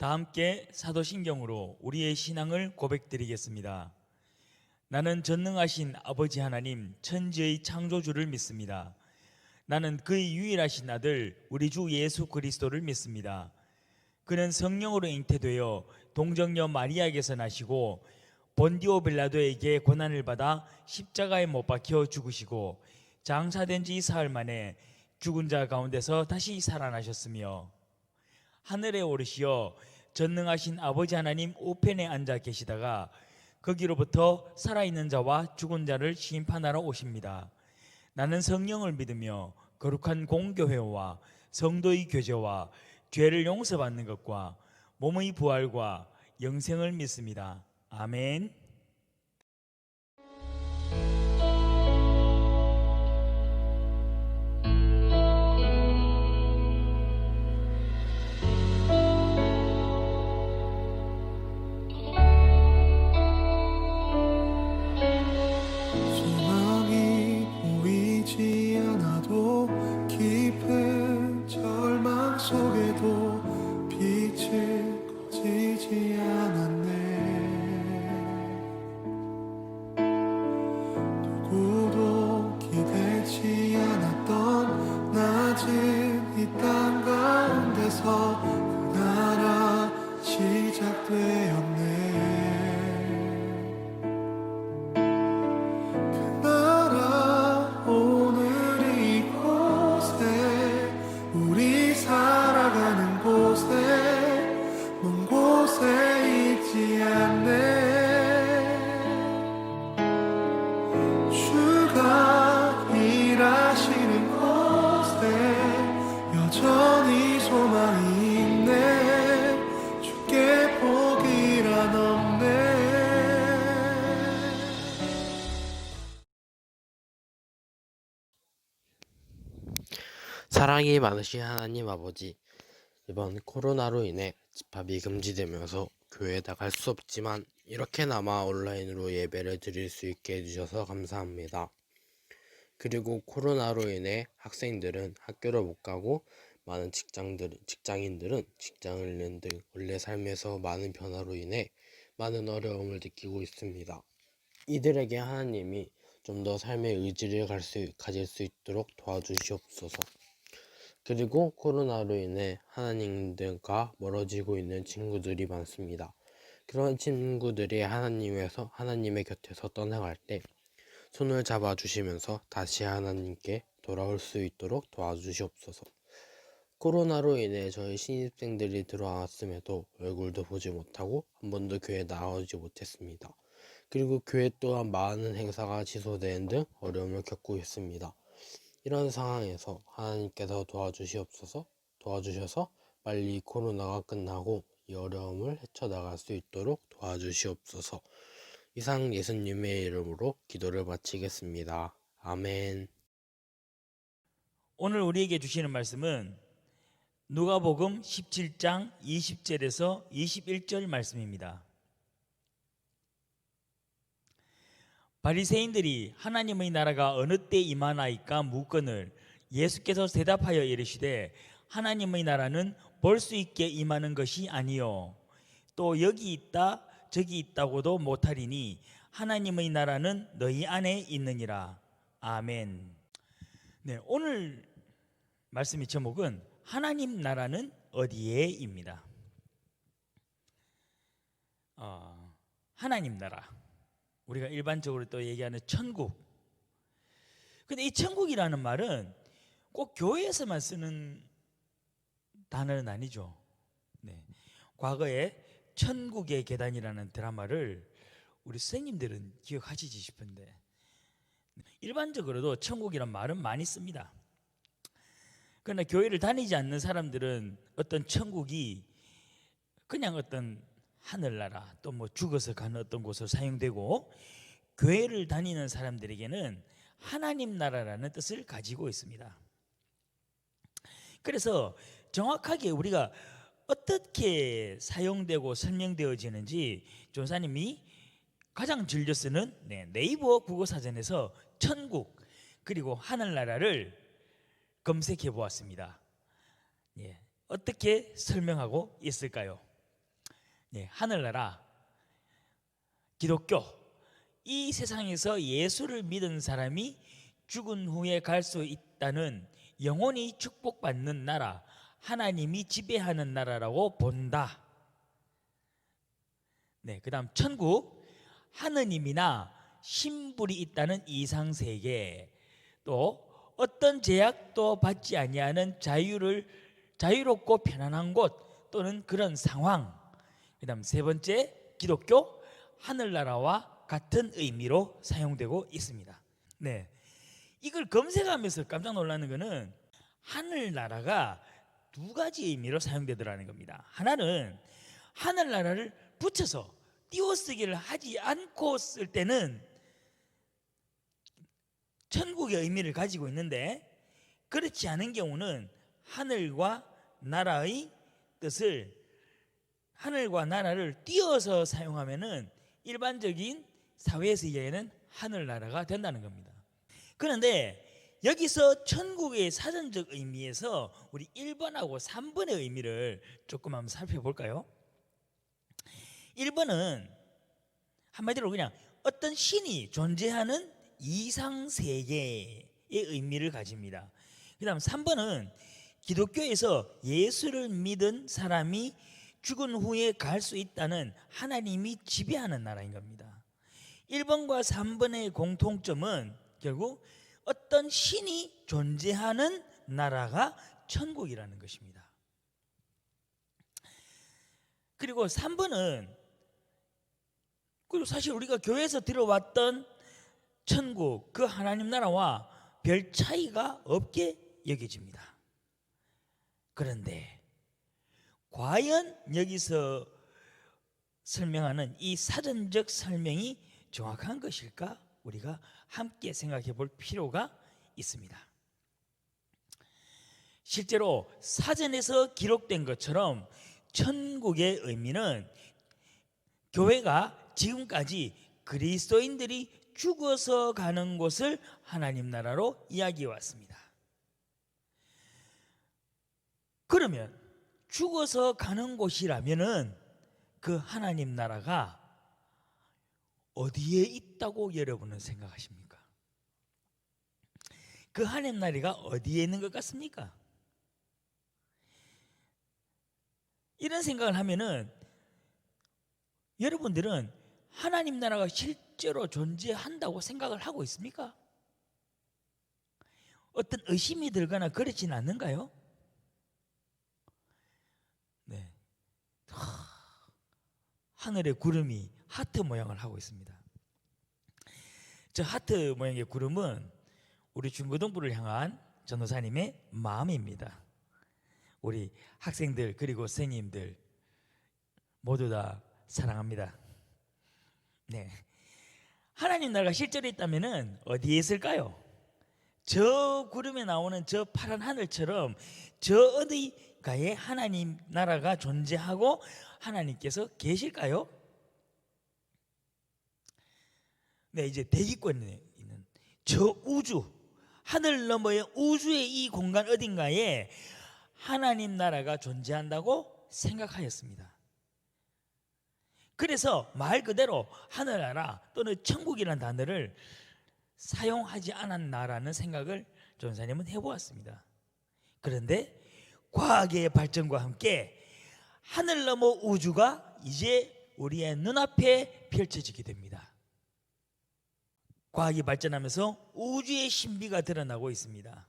다 함께 사도신경으로 우리의 신앙을 고백드리겠습니다. 나는 전능하신 아버지 하나님 천지의 창조주를 믿습니다. 나는 그의 유일하신 아들 우리 주 예수 그리스도를 믿습니다. 그는 성령으로 잉태되어 동정녀 마리아에게서 나시고 본디오 빌라도에게 고난을 받아 십자가에 못 박혀 죽으시고 장사된 지 사흘 만에 죽은 자 가운데서 다시 살아나셨으며 하늘에 오르시어 전능하신 아버지 하나님 우편에 앉아 계시다가 거기로부터 살아있는 자와 죽은 자를 심판하러 오십니다. 나는 성령을 믿으며 거룩한 공교회와 성도의 교제와 죄를 용서받는 것과 몸의 부활과 영생을 믿습니다. 아멘. 소망이 보이지 않아도 깊은 절망 속에도 빛은 꺼지지 않았네. 누구도 기대치 않았던 낮은 이 땅 가운데서 그 나라 시작되었네. 주가 일하시는 곳에 여전히 소망이 있네. 주께 포기란 없네. 사랑이 많으신 하나님 아버지, 이번 코로나로 인해 집합이 금지되면서 교회에 나갈 수 없지만 이렇게나마 온라인으로 예배를 드릴 수 있게 해주셔서 감사합니다. 그리고 코로나로 인해 학생들은 학교를 못 가고 많은 직장인들은 직장을 잃는 등 원래 삶에서 많은 변화로 인해 많은 어려움을 느끼고 있습니다. 이들에게 하나님이 좀 더 삶의 의지를 가질 수 있도록 도와주시옵소서. 그리고 코로나로 인해 하나님과 멀어지고 있는 친구들이 많습니다. 그런 친구들이 하나님의 곁에서 떠나갈 때 손을 잡아주시면서 다시 하나님께 돌아올 수 있도록 도와주시옵소서. 코로나로 인해 저희 신입생들이 들어왔음에도 얼굴도 보지 못하고 한 번도 교회에 나오지 못했습니다. 그리고 교회 또한 많은 행사가 취소되는 등 어려움을 겪고 있습니다. 이런 상황에서 하나님께서 도와주셔서 빨리 코로나가 끝나고 이 어려움을 헤쳐나갈 수 있도록 도와주시옵소서. 이상 예수님의 이름으로 기도를 마치겠습니다. 아멘. 오늘 우리에게 주시는 말씀은 누가복음 17장 20절에서 21절 말씀입니다. 바리새인들이 하나님의 나라가 어느 때 임하나이까 묻거늘 예수께서 대답하여 이르시되 하나님의 나라는 볼 수 있게 임하는 것이 아니요 또 여기 있다 저기 있다고도 못하리니 하나님의 나라는 너희 안에 있느니라. 아멘. 네, 오늘 말씀의 제목은 하나님 나라는 어디에입니다. 하나님 나라, 우리가 일반적으로 또 얘기하는 천국. 근데 이 천국이라는 말은 꼭 교회에서만 쓰는 단어는 아니죠. 네. 과거에 천국의 계단이라는 드라마를 우리 선생님들은 기억하시지 싶은데 일반적으로도 천국이란 말은 많이 씁니다. 그러나 교회를 다니지 않는 사람들은 어떤 천국이 그냥 어떤 하늘나라 또 뭐 죽어서 가는 어떤 곳으로 사용되고 교회를 다니는 사람들에게는 하나님 나라라는 뜻을 가지고 있습니다. 그래서 정확하게 우리가 어떻게 사용되고 설명되어지는지 조사님이 가장 즐겨 쓰는 네이버 국어사전에서 천국 그리고 하늘나라를 검색해 보았습니다. 어떻게 설명하고 있을까요? 네, 하늘나라, 기독교, 이 세상에서 예수를 믿은 사람이 죽은 후에 갈 수 있다는 영원히 축복받는 나라, 하나님이 지배하는 나라라고 본다. 네, 그다음 천국, 하느님이나 신불이 있다는 이상세계, 또 어떤 제약도 받지 아니하는 자유롭고 편안한 곳 또는 그런 상황. 그다음 세 번째, 기독교, 하늘나라와 같은 의미로 사용되고 있습니다. 네, 이걸 검색하면서 깜짝 놀라는 것은 하늘나라가 두 가지 의미로 사용되더라는 겁니다. 하나는 하늘나라를 붙여서 띄워쓰기를 하지 않고 쓸 때는 천국의 의미를 가지고 있는데, 그렇지 않은 경우는 하늘과 나라의 뜻을, 하늘과 나라를 띄어서 사용하면은 일반적인 사회에서는 하늘나라가 된다는 겁니다. 그런데 여기서 천국의 사전적 의미에서 우리 1번하고 3번의 의미를 조금 한번 살펴볼까요? 1번은 한마디로 그냥 어떤 신이 존재하는 이상세계의 의미를 가집니다. 그 다음 3번은 기독교에서 예수를 믿은 사람이 죽은 후에 갈 수 있다는 하나님이 지배하는 나라인 겁니다. 1번과 3번의 공통점은 결국 어떤 신이 존재하는 나라가 천국이라는 것입니다. 그리고 3번은, 그리고 사실 우리가 교회에서 들어왔던 천국, 그 하나님 나라와 별 차이가 없게 여겨집니다. 그런데 과연 여기서 설명하는 이 사전적 설명이 정확한 것일까? 우리가 함께 생각해 볼 필요가 있습니다. 실제로 사전에서 기록된 것처럼 천국의 의미는 교회가 지금까지 그리스도인들이 죽어서 가는 곳을 하나님 나라로 이야기해 왔습니다. 그러면 죽어서 가는 곳이라면은 그 하나님 나라가 어디에 있다고 여러분은 생각하십니까? 그 하나님 나라가 어디에 있는 것 같습니까? 이런 생각을 하면은 여러분들은 하나님 나라가 실제로 존재한다고 생각을 하고 있습니까? 어떤 의심이 들거나 그렇지는 않는가요? 네. 하늘의 구름이 하트 모양을 하고 있습니다. 저 하트 모양의 구름은 우리 중고등부를 향한 전도사님의 마음입니다. 우리 학생들 그리고 선생님들 모두 다 사랑합니다. 네, 하나님 나라가 실제로 있다면은 어디에 있을까요? 저 구름에 나오는 저 파란 하늘처럼 저 어디가에 하나님 나라가 존재하고 하나님께서 계실까요? 네, 이제 대기권에 있는 저 우주, 하늘 너머의 우주의 이 공간 어딘가에 하나님 나라가 존재한다고 생각하였습니다. 그래서 말 그대로 하늘나라 또는 천국이라는 단어를 사용하지 않았나라는 생각을 전사님은 해보았습니다. 그런데 과학의 발전과 함께 하늘 너머 우주가 이제 우리의 눈앞에 펼쳐지게 됩니다. 과학이 발전하면서 우주의 신비가 드러나고 있습니다.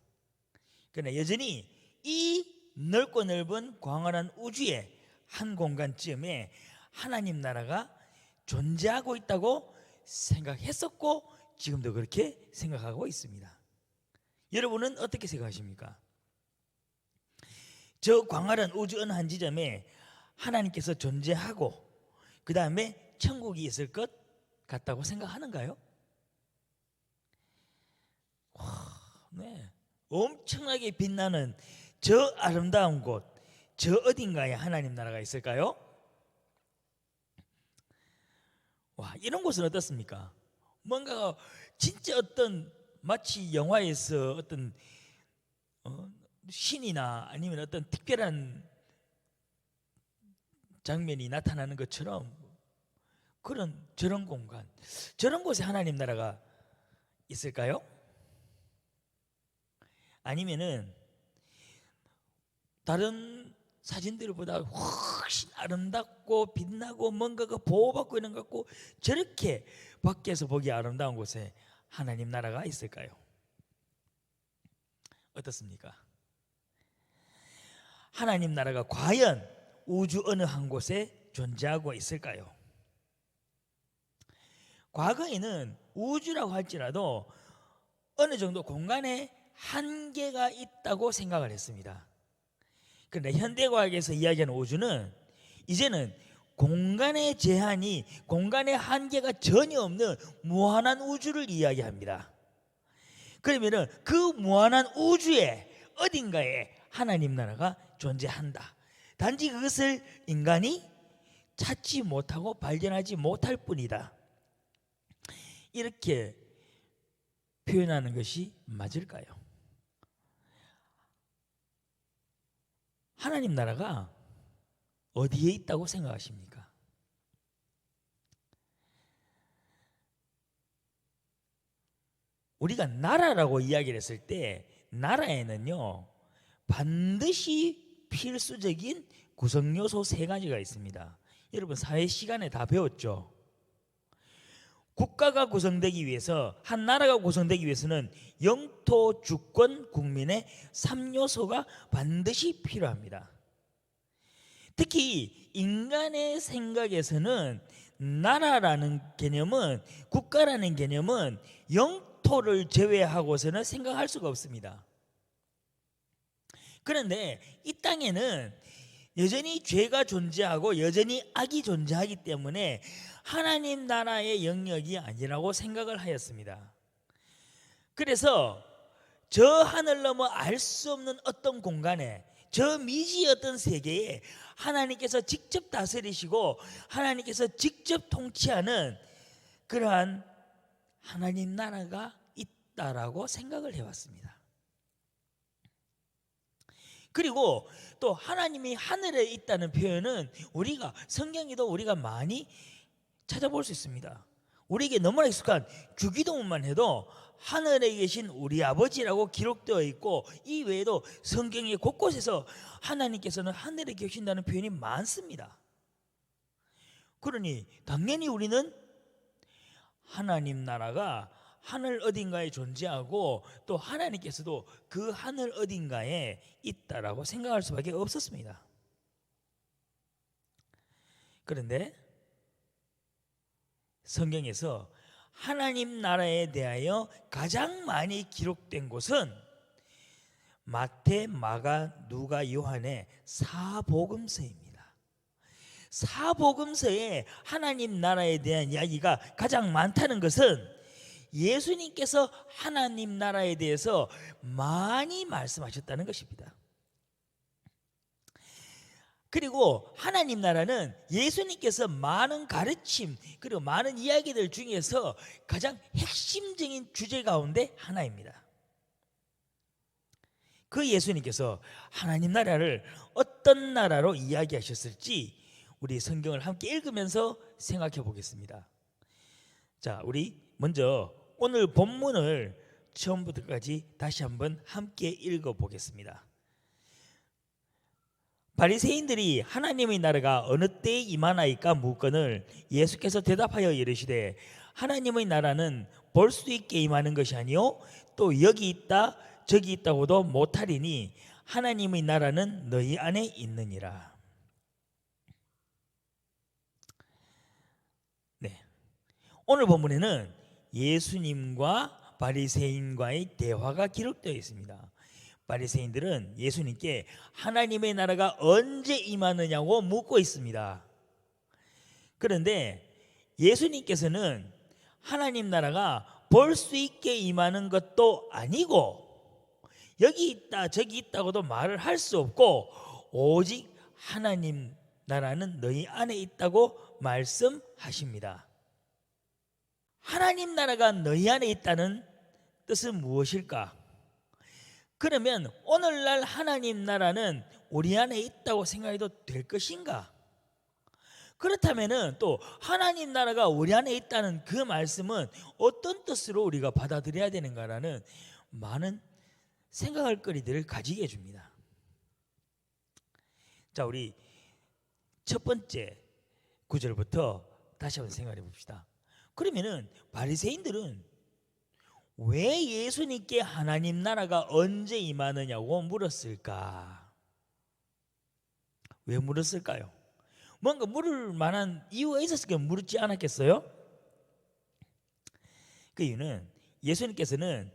그러나 여전히 이 넓고 넓은 광활한 우주의 한 공간쯤에 하나님 나라가 존재하고 있다고 생각했었고 지금도 그렇게 생각하고 있습니다. 여러분은 어떻게 생각하십니까? 저 광활한 우주 어느 한 지점에 하나님께서 존재하고 그 다음에 천국이 있을 것 같다고 생각하는가요? 네, 엄청나게 빛나는 저 아름다운 곳, 저 어딘가에 하나님 나라가 있을까요? 와, 이런 곳은 어떻습니까? 뭔가 진짜 어떤 마치 영화에서 어떤 신이나 아니면 어떤 특별한 장면이 나타나는 것처럼 저런 공간, 저런 곳에 하나님 나라가 있을까요? 아니면은 다른 사진들보다 훨씬 아름답고 빛나고 뭔가가 보호받고 있는 것 같고 저렇게 밖에서 보기 아름다운 곳에 하나님 나라가 있을까요? 어떻습니까? 하나님 나라가 과연 우주 어느 한 곳에 존재하고 있을까요? 과거에는 우주라고 할지라도 어느 정도 공간에 한계가 있다고 생각을 했습니다. 그런데 현대과학에서 이야기하는 우주는 이제는 공간의 제한이, 공간의 한계가 전혀 없는 무한한 우주를 이야기합니다. 그러면은 그 무한한 우주의 어딘가에 하나님 나라가 존재한다. 단지 그것을 인간이 찾지 못하고 발견하지 못할 뿐이다. 이렇게 표현하는 것이 맞을까요? 하나님 나라가 어디에 있다고 생각하십니까? 우리가 나라라고 이야기를 했을 때 나라에는요 반드시 필수적인 구성 요소 세 가지가 있습니다. 여러분 사회 시간에 다 배웠죠? 국가가 구성되기 위해서, 한 나라가 구성되기 위해서는 영토, 주권, 국민의 3요소가 반드시 필요합니다. 특히 인간의 생각에서는 나라라는 개념은, 국가라는 개념은 영토를 제외하고서는 생각할 수가 없습니다. 그런데 이 땅에는 여전히 죄가 존재하고 여전히 악이 존재하기 때문에 하나님 나라의 영역이 아니라고 생각을 하였습니다. 그래서 저 하늘 넘어 알 수 없는 어떤 공간에, 저 미지의 어떤 세계에 하나님께서 직접 다스리시고 하나님께서 직접 통치하는 그러한 하나님 나라가 있다라고 생각을 해왔습니다. 그리고 또 하나님이 하늘에 있다는 표현은 우리가 성경에도 우리가 많이 찾아볼 수 있습니다. 우리에게 너무나 익숙한 주기도문만 해도 하늘에 계신 우리 아버지라고 기록되어 있고, 이 외에도 성경의 곳곳에서 하나님께서는 하늘에 계신다는 표현이 많습니다. 그러니 당연히 우리는 하나님 나라가 하늘 어딘가에 존재하고 또 하나님께서도 그 하늘 어딘가에 있다라고 생각할 수밖에 없었습니다. 그런데 성경에서 하나님 나라에 대하여 가장 많이 기록된 곳은 마태, 마가, 누가, 요한의 사복음서입니다. 사복음서에 하나님 나라에 대한 이야기가 가장 많다는 것은 예수님께서 하나님 나라에 대해서 많이 말씀하셨다는 것입니다. 그리고 하나님 나라는 예수님께서 많은 가르침 그리고 많은 이야기들 중에서 가장 핵심적인 주제 가운데 하나입니다. 그 예수님께서 하나님 나라를 어떤 나라로 이야기하셨을지 우리 성경을 함께 읽으면서 생각해 보겠습니다. 자, 우리 먼저 오늘 본문을 처음부터 끝까지 다시 한번 함께 읽어 보겠습니다. 바리새인들이 하나님의 나라가 어느 때에 임하나이까 묻거늘 예수께서 대답하여 이르시되 하나님의 나라는 볼 수 있게 임하는 것이 아니요 또 여기 있다 저기 있다고도 못하리니 하나님의 나라는 너희 안에 있느니라. 네, 오늘 본문에는 예수님과 바리새인과의 대화가 기록되어 있습니다. 바리새인들은 예수님께 하나님의 나라가 언제 임하느냐고 묻고 있습니다. 그런데 예수님께서는 하나님 나라가 볼 수 있게 임하는 것도 아니고 여기 있다 저기 있다고도 말을 할 수 없고 오직 하나님 나라는 너희 안에 있다고 말씀하십니다. 하나님 나라가 너희 안에 있다는 뜻은 무엇일까? 그러면 오늘날 하나님 나라는 우리 안에 있다고 생각해도 될 것인가? 그렇다면은 또 하나님 나라가 우리 안에 있다는 그 말씀은 어떤 뜻으로 우리가 받아들여야 되는가라는 많은 생각할 거리들을 가지게 해줍니다. 자, 우리 첫 번째 구절부터 다시 한번 생각해 봅시다. 그러면은 바리새인들은 왜 예수님께 하나님 나라가 언제 임하느냐고 물었을까? 왜 물었을까요? 뭔가 물을 만한 이유가 있었을까? 물지 않았겠어요? 그 이유는 예수님께서는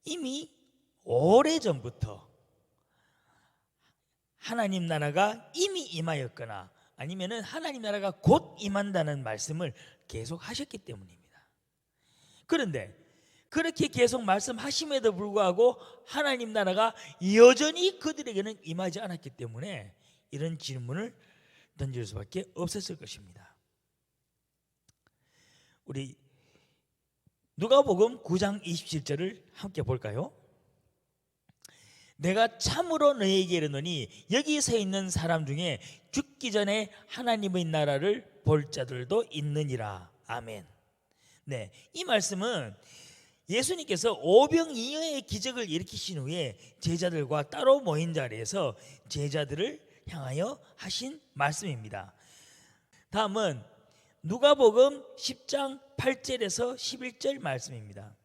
이미 오래전부터 하나님 나라가 이미 임하였거나 아니면은 하나님 나라가 곧 임한다는 말씀을 계속 하셨기 때문입니다. 그런데 그렇게 계속 말씀하심에도 불구하고 하나님 나라가 여전히 그들에게는 임하지 않았기 때문에 이런 질문을 던질 수밖에 없었을 것입니다. 우리 누가복음 9장 27절을 함께 볼까요? 내가 참으로 너희에게 이르노니 여기 서 있는 사람 중에 죽기 전에 하나님의 나라를 볼 자들도 있느니라. 아멘. 네, 이 말씀은 예수님께서 오병이어의 기적을 일으키신 후에 제자들과 따로 모인 자리에서 제자들을 향하여 하신 말씀입니다. 다음은 누가복음 10장 8절에서 11절 말씀입니다.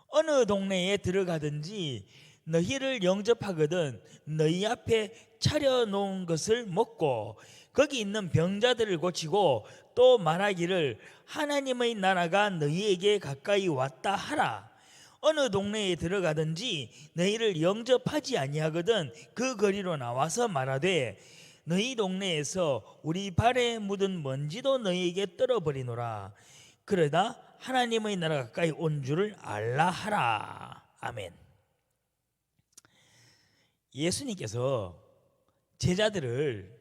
어느 동네에 들어가든지 너희를 영접하거든 너희 앞에 차려놓은 것을 먹고 거기 있는 병자들을 고치고 또 말하기를 하나님의 나라가 너희에게 가까이 왔다 하라. 어느 동네에 들어가든지 너희를 영접하지 아니하거든 그 거리로 나와서 말하되 너희 동네에서 우리 발에 묻은 먼지도 너희에게 떨어버리노라. 그러다 하나님의 나라가 가까이 온 줄을 알라 하라. 아멘. 예수님께서 제자들을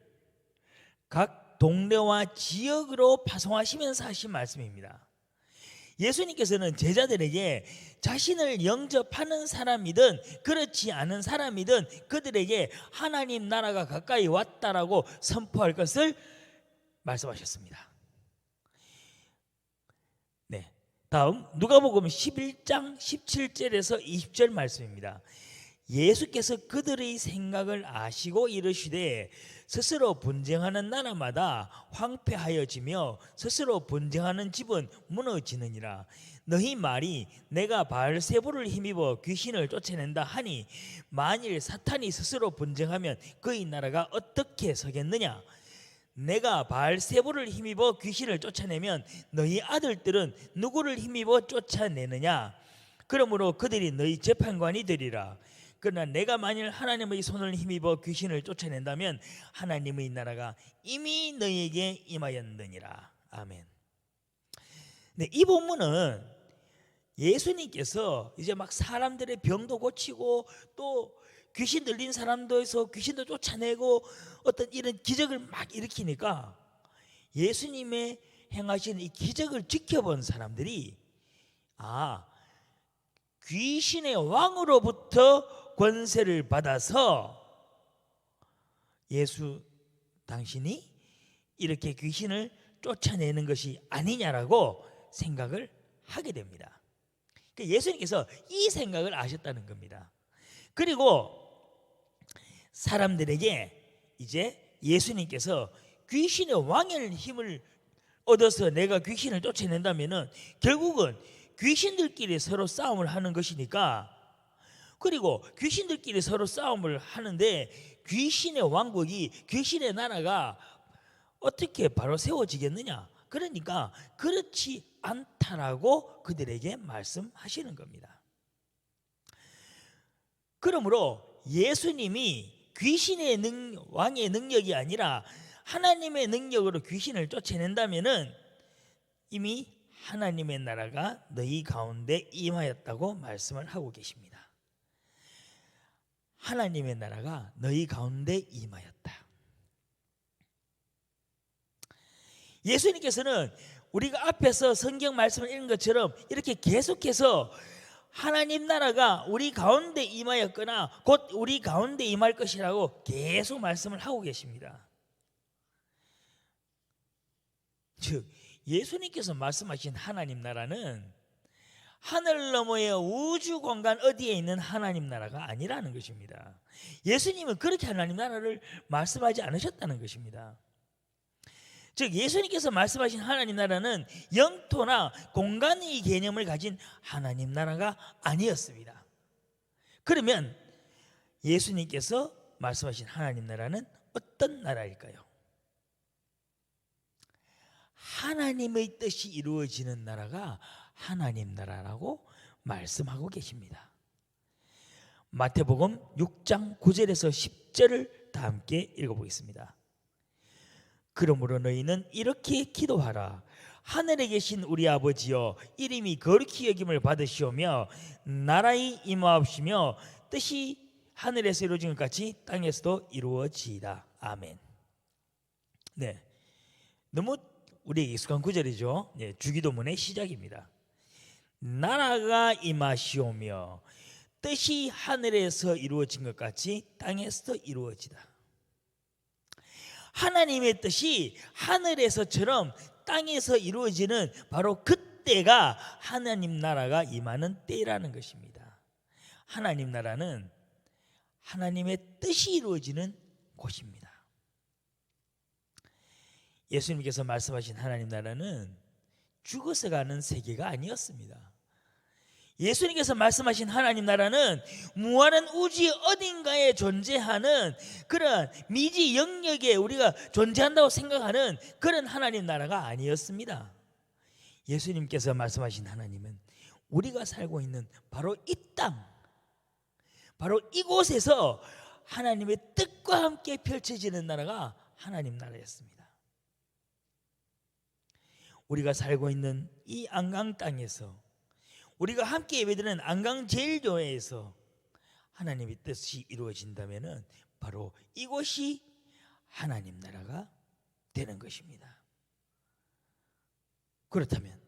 각 동네와 지역으로 파송하시면서 하신 말씀입니다. 예수님께서는 제자들에게 자신을 영접하는 사람이든 그렇지 않은 사람이든 그들에게 하나님 나라가 가까이 왔다라고 선포할 것을 말씀하셨습니다. 네, 다음 누가복음 11장 17절에서 20절 말씀입니다. 예수께서 그들의 생각을 아시고 이르시되 스스로 분쟁하는 나라마다 황폐하여지며 스스로 분쟁하는 집은 무너지느니라. 너희 말이 내가 바알세불을 힘입어 귀신을 쫓아낸다 하니 만일 사탄이 스스로 분쟁하면 그의 나라가 어떻게 서겠느냐? 내가 바알세불을 힘입어 귀신을 쫓아내면 너희 아들들은 누구를 힘입어 쫓아내느냐? 그러므로 그들이 너희 재판관이 되리라. 그러나 내가 만일 하나님의 손을 힘입어 귀신을 쫓아낸다면 하나님의 나라가 이미 너희에게 임하였느니라. 아멘. 네, 이 본문은 예수님께서 이제 막 사람들의 병도 고치고 또 귀신 들린 사람도에서 귀신도 쫓아내고 어떤 이런 기적을 막 일으키니까 예수님의 행하신 이 기적을 지켜본 사람들이 귀신의 왕으로부터 권세를 받아서 예수 당신이 이렇게 귀신을 쫓아내는 것이 아니냐라고 생각을 하게 됩니다. 예수님께서 이 생각을 아셨다는 겁니다. 그리고 사람들에게 이제 예수님께서 귀신의 왕의 힘을 얻어서 내가 귀신을 쫓아낸다면은 결국은 귀신들끼리 서로 싸움을 하는 것이니까, 그리고 귀신들끼리 서로 싸움을 하는데 귀신의 왕국이, 귀신의 나라가 어떻게 바로 세워지겠느냐? 그러니까 그렇지 않다라고 그들에게 말씀하시는 겁니다. 그러므로 예수님이 귀신의 왕의 능력이 아니라 하나님의 능력으로 귀신을 쫓아낸다면은 이미 하나님의 나라가 너희 가운데 임하였다고 말씀을 하고 계십니다. 하나님의 나라가 너희 가운데 임하였다. 예수님께서는 우리가 앞에서 성경 말씀을 읽은 것처럼 이렇게 계속해서 하나님 나라가 우리 가운데 임하였거나 곧 우리 가운데 임할 것이라고 계속 말씀을 하고 계십니다. 즉 예수님께서 말씀하신 하나님 나라는 하늘 너머의 우주 공간 어디에 있는 하나님 나라가 아니라는 것입니다. 예수님은 그렇게 하나님 나라를 말씀하지 않으셨다는 것입니다. 즉 예수님께서 말씀하신 하나님 나라는 영토나 공간의 개념을 가진 하나님 나라가 아니었습니다. 그러면 예수님께서 말씀하신 하나님 나라는 어떤 나라일까요? 하나님의 뜻이 이루어지는 나라가 하나님 나라라고 말씀하고 계십니다. 마태복음 6장 9절에서 10절을 다 함께 읽어보겠습니다. 그러므로 너희는 이렇게 기도하라. 하늘에 계신 우리 아버지여, 이름이 거룩히 여김을 받으시오며 나라의 임하옵시며 뜻이 하늘에서 이루어진 것 같이 땅에서도 이루어지이다. 아멘. 네, 너무 우리에게 익숙한 구절이죠. 네, 주기도문의 시작입니다. 나라가 임하시오며 뜻이 하늘에서 이루어진 것 같이 땅에서도 이루어지다. 하나님의 뜻이 하늘에서처럼 땅에서 이루어지는 바로 그때가 하나님 나라가 임하는 때라는 것입니다. 하나님 나라는 하나님의 뜻이 이루어지는 곳입니다. 예수님께서 말씀하신 하나님 나라는 죽어서 가는 세계가 아니었습니다. 예수님께서 말씀하신 하나님 나라는 무한한 우주의 어딘가에 존재하는 그런 미지 영역에 우리가 존재한다고 생각하는 그런 하나님 나라가 아니었습니다. 예수님께서 말씀하신 하나님은 우리가 살고 있는 바로 이 땅, 바로 이곳에서 하나님의 뜻과 함께 펼쳐지는 나라가 하나님 나라였습니다. 우리가 살고 있는 이 안강 땅에서, 우리가 함께 예배드리는 안강제일교회에서 하나님의 뜻이 이루어진다면 바로 이곳이 하나님 나라가 되는 것입니다. 그렇다면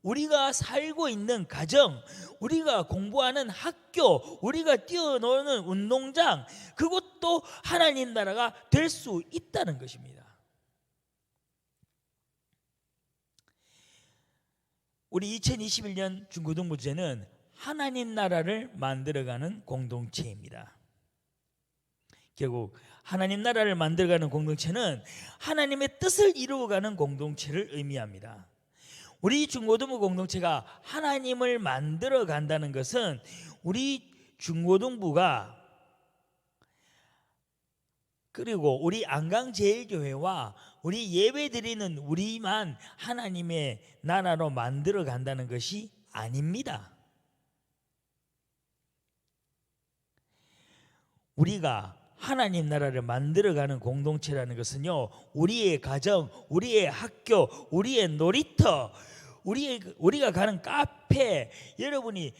우리가 살고 있는 가정, 우리가 공부하는 학교, 우리가 뛰어노는 운동장, 그것도 하나님 나라가 될 수 있다는 것입니다. 우리 2021년 중고등부 주제는 하나님 나라를 만들어가는 공동체입니다. 결국 하나님 나라를 만들어가는 공동체는 하나님의 뜻을 이루어가는 공동체를 의미합니다. 우리 중고등부 공동체가 하나님을 만들어 간다는 것은 우리 중고등부가 그리고 우리 안강제일교회와 우리 예배드리는 우리만 하나님의 나라로 만들어 간다는 것이 아닙니다. 우리가 하나님 나라를 만들어가는 공동체라는 것은요, 우리의 가정, 우리의 학교, 우리의 놀이터, 우리가 가는 카페, 여러분이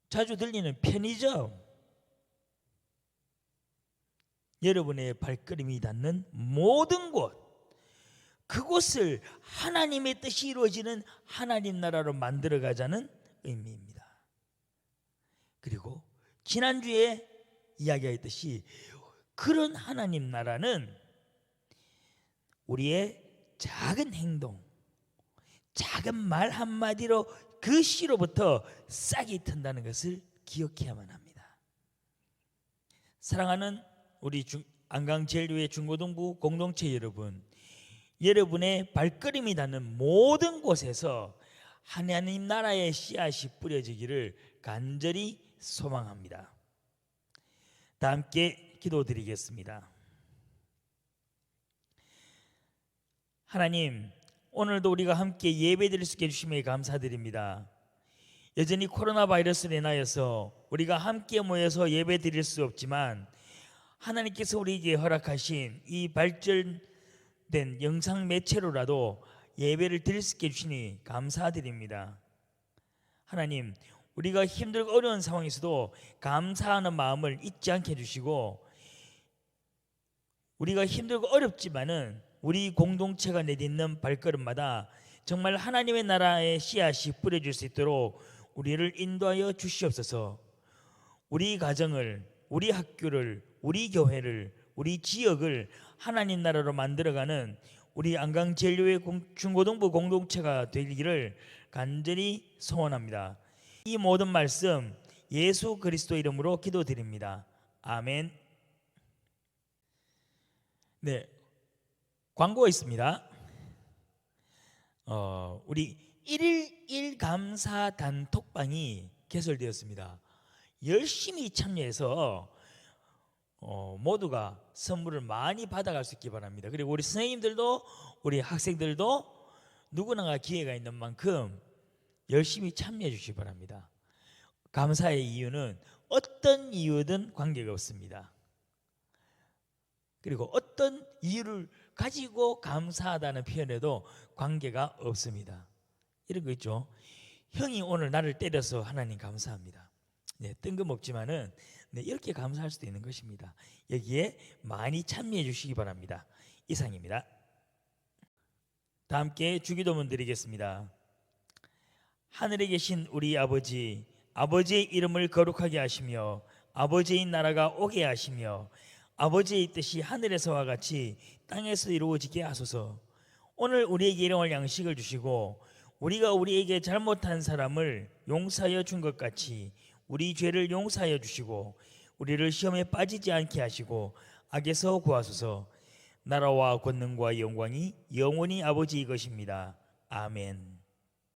자주 들리는 편의점, 여러분의 발걸음이 닿는 모든 곳, 그곳을 하나님의 뜻이 이루어지는 하나님 나라로 만들어가자는 의미입니다. 그리고 지난주에 이야기했듯이 그런 하나님 나라는 우리의 작은 행동, 작은 말 한마디로 그 씨로부터 싹이 튼다는 것을 기억해야만 합니다. 사랑하는 우리 안강제일교회 중고등부 공동체 여러분, 여러분의 발걸음이 닿는 모든 곳에서 하나님 나라의 씨앗이 뿌려지기를 간절히 소망합니다. 다 함께 기도드리겠습니다. 하나님, 오늘도 우리가 함께 예배드릴 수 있게 해주심에 감사드립니다. 여전히 코로나 바이러스로 인하여서 우리가 함께 모여서 예배드릴 수 없지만 하나님께서 우리에게 허락하신 이 발전된 영상 매체로라도 예배를 드릴 수 있게 해주시니 감사드립니다. 하나님, 우리가 힘들고 어려운 상황에서도 감사하는 마음을 잊지 않게 해주시고, 우리가 힘들고 어렵지만은 우리 공동체가 내딛는 발걸음마다 정말 하나님의 나라의 씨앗이 뿌려질 수 있도록 우리를 인도하여 주시옵소서. 우리 가정을, 우리 학교를, 우리 교회를, 우리 지역을 하나님 나라로 만들어가는 우리 안강제일교회 중고등부 공동체가 되기를 간절히 소원합니다. 이 모든 말씀 예수 그리스도 이름으로 기도드립니다. 아멘. 네, 광고가 있습니다. 우리 1일 감사 단톡방이 개설되었습니다. 열심히 참여해서 모두가 선물을 많이 받아갈 수 있기 바랍니다. 그리고 우리 선생님들도 우리 학생들도 누구나가 기회가 있는 만큼 열심히 참여해 주시기 바랍니다. 감사의 이유는 어떤 이유든 관계가 없습니다. 그리고 어떤 이유를 가지고 감사하다는 표현에도 관계가 없습니다. 이런 거 있죠. 형이 오늘 나를 때려서 하나님 감사합니다. 네, 뜬금없지만은 네, 이렇게 감사할 수도 있는 것입니다. 여기에 많이 참여해 주시기 바랍니다. 이상입니다. 다 함께 주기도문 드리겠습니다. 하늘에 계신 우리 아버지, 아버지의 이름을 거룩하게 하시며 아버지의 나라가 오게 하시며 아버지의 뜻이 하늘에서와 같이 땅에서 이루어지게 하소서. 오늘 우리에게 일용할 양식을 주시고 우리가 우리에게 잘못한 사람을 용서하여 준 것 같이 우리 죄를 용서하여 주시고 우리를 시험에 빠지지 않게 하시고 악에서 구하소서. 나라와 권능과 영광이 영원히 아버지의 것입니다. 아멘.